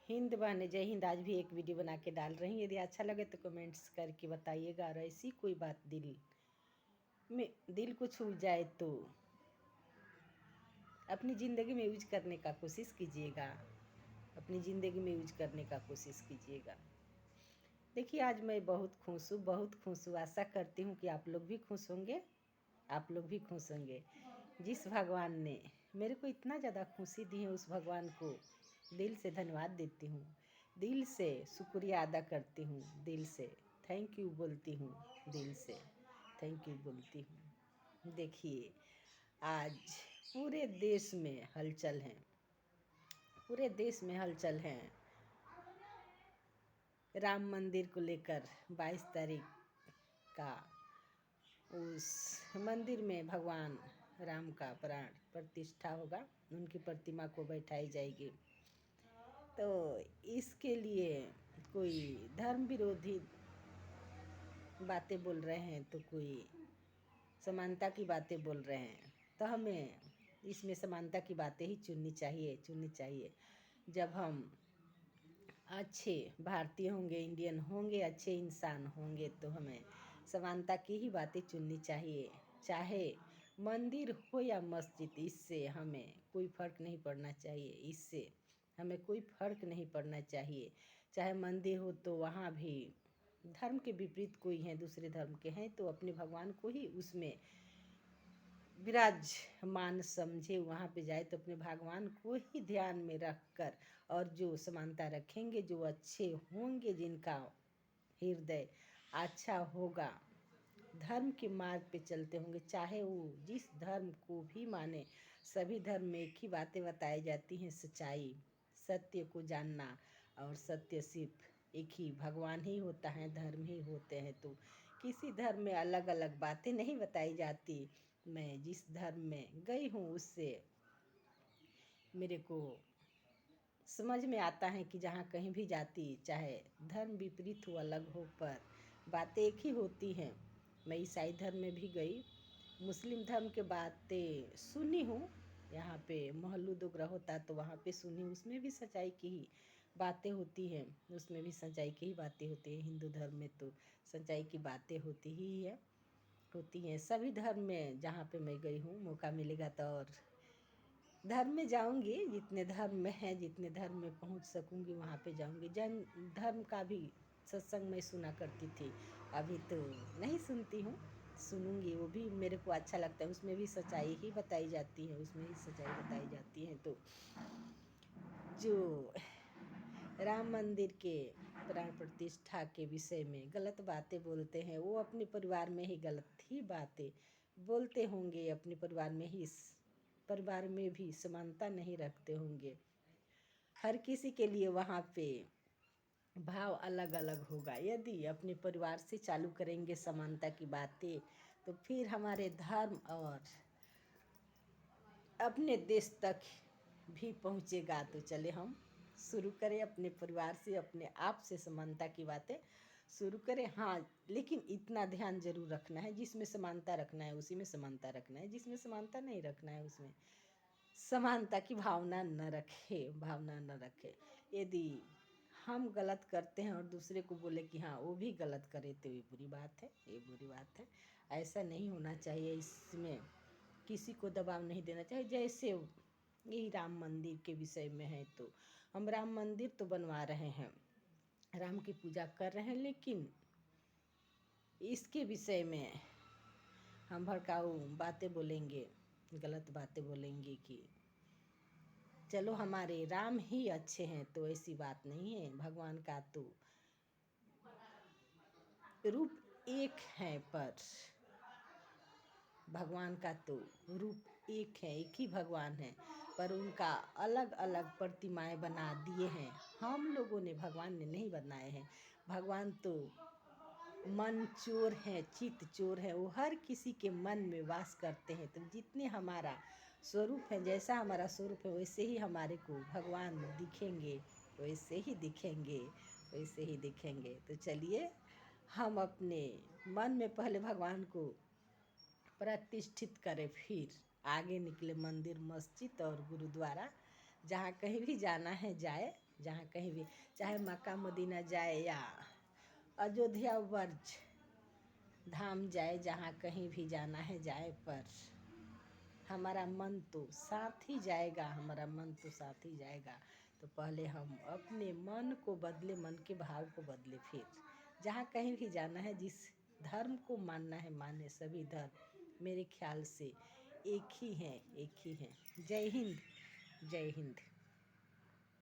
हिंद बहने जय हिंद। आज भी एक वीडियो बना के डाल रही हूँ। यदि अच्छा लगे तो कमेंट्स करके बताइएगा। और ऐसी कोई बात दिल को छू जाए तो अपनी ज़िंदगी में यूज करने का कोशिश कीजिएगा। अपनी ज़िंदगी में यूज करने का कोशिश कीजिएगा। देखिए, आज मैं बहुत खुश हूँ, बहुत खुश हूँ। आशा करती हूँ कि आप लोग भी खुश होंगे, आप लोग भी खुश होंगे। जिस भगवान ने मेरे को इतना ज़्यादा खुशी दी है, उस भगवान को दिल से धन्यवाद देती हूँ, दिल से शुक्रिया अदा करती हूँ, दिल से थैंक यू बोलती हूँ, दिल से थैंक यू बोलती हूँ। देखिए, आज पूरे देश में हलचल है, पूरे देश में हलचल है। राम मंदिर को लेकर 22 तारीख का उस मंदिर में भगवान राम का प्राण प्रतिष्ठा होगा, उनकी प्रतिमा को बैठाई जाएगी। तो इसके लिए कोई धर्म विरोधी बातें बोल रहे हैं, तो कोई समानता की बातें बोल रहे हैं। तो हमें इसमें समानता की बातें ही चुननी चाहिए। जब हम अच्छे भारतीय होंगे, इंडियन होंगे, अच्छे इंसान होंगे, तो हमें समानता की ही बातें चुननी चाहिए। चाहे मंदिर हो या मस्जिद, इससे हमें कोई फ़र्क नहीं पड़ना चाहिए। इससे हमें कोई फ़र्क नहीं पड़ना चाहिए। चाहे मंदिर हो तो वहाँ भी धर्म के विपरीत कोई हैं, दूसरे धर्म के हैं, तो अपने भगवान को ही उसमें विराजमान समझे। वहाँ पे जाए तो अपने भगवान को ही ध्यान में रख कर, और जो समानता रखेंगे, जो अच्छे होंगे, जिनका हृदय अच्छा होगा, धर्म के मार्ग पे चलते होंगे, चाहे वो जिस धर्म को भी माने। सभी धर्म में एक ही बातें बताई जाती हैं, सच्चाई, सत्य को जानना। और सत्य सिर्फ एक ही भगवान ही होता है, धर्म ही होते हैं। तो किसी धर्म में अलग अलग बातें नहीं बताई जाती। मैं जिस धर्म में गई हूँ, उससे मेरे को समझ में आता है कि जहाँ कहीं भी जाती, चाहे धर्म विपरीत हो, अलग हो, पर बातें एक ही होती हैं। मैं ईसाई धर्म में भी गई, मुस्लिम धर्म के बातें सुनी हूँ। यहाँ पे मौलूद वगैरह होता तो वहाँ पे सुनी, उसमें भी सच्चाई की ही बातें होती हैं, उसमें भी सच्चाई की ही बातें होती हैं। हिंदू धर्म में तो सच्चाई की बातें होती हैं। सभी धर्म में जहाँ पे मैं गई हूँ, मौका मिलेगा तो और धर्म में जाऊंगी। जितने धर्म में हैं, जितने धर्म में पहुंच सकूंगी वहाँ पे जाऊंगी। जैन धर्म का भी सत्संग मैं सुना करती थी, अभी तो नहीं सुनती हूँ, सुनूंगी। वो भी मेरे को अच्छा लगता है, उसमें भी सच्चाई ही बताई जाती है, उसमें ही सच्चाई बताई जाती है। तो जो राम मंदिर के प्राण प्रतिष्ठा के विषय में गलत बातें बोलते हैं, वो अपने परिवार में ही गलत ही बातें बोलते होंगे। अपने परिवार में ही, परिवार में भी समानता नहीं रखते होंगे। हर किसी के लिए वहाँ पे भाव अलग अलग होगा। यदि अपने परिवार से चालू करेंगे समानता की बातें, तो फिर हमारे धर्म और अपने देश तक भी पहुँचेगा। तो चले हम शुरू करें अपने परिवार से, अपने आप से समानता की बातें शुरू करें। हाँ, लेकिन इतना ध्यान जरूर रखना है, जिसमें समानता रखना है उसी में समानता रखना है, जिसमें समानता नहीं रखना है उसमें समानता की भावना न रखे। यदि हम गलत करते हैं और दूसरे को बोले कि हाँ वो भी गलत करे, तो ये बुरी बात है, ये बुरी बात है। ऐसा नहीं होना चाहिए। इसमें किसी को दबाव नहीं देना चाहिए। जैसे यही राम मंदिर के विषय में है, तो हम राम मंदिर तो बनवा रहे हैं, राम की पूजा कर रहे हैं, लेकिन इसके विषय में हम भड़काऊ बातें बोलेंगे, गलत बातें बोलेंगे कि चलो हमारे राम ही अच्छे हैं, तो ऐसी बात नहीं है। भगवान का तो रूप एक है, पर भगवान का तो रूप एक है, एक ही भगवान है, पर उनका अलग अलग प्रतिमाएं बना दिए हैं। हम लोगों ने, भगवान ने नहीं बनाए हैं। भगवान तो मन चोर है, चित्त चोर है, वो हर किसी के मन में वास करते हैं। तो जितने हमारा स्वरूप है, जैसा हमारा स्वरूप है, वैसे ही हमारे को भगवान दिखेंगे, वैसे ही दिखेंगे, वैसे ही दिखेंगे। तो चलिए हम अपने मन में पहले भगवान को प्रतिष्ठित करें, फिर आगे निकले मंदिर, मस्जिद और गुरुद्वारा, जहाँ कहीं भी जाना है जाए। जहाँ कहीं भी, चाहे मक्का मदीना जाए या अयोध्या वर्ज धाम जाए, जहाँ कहीं भी जाना है जाए, पर हमारा मन तो साथ ही जाएगा, हमारा मन तो साथ ही जाएगा। तो पहले हम अपने मन को बदले, मन के भाव को बदले, फिर जहाँ कहीं भी जाना है, जिस धर्म को मानना है माने। सभी धर्म मेरे ख्याल से एक ही हैं, एक ही हैं। जय हिंद, जय हिंद।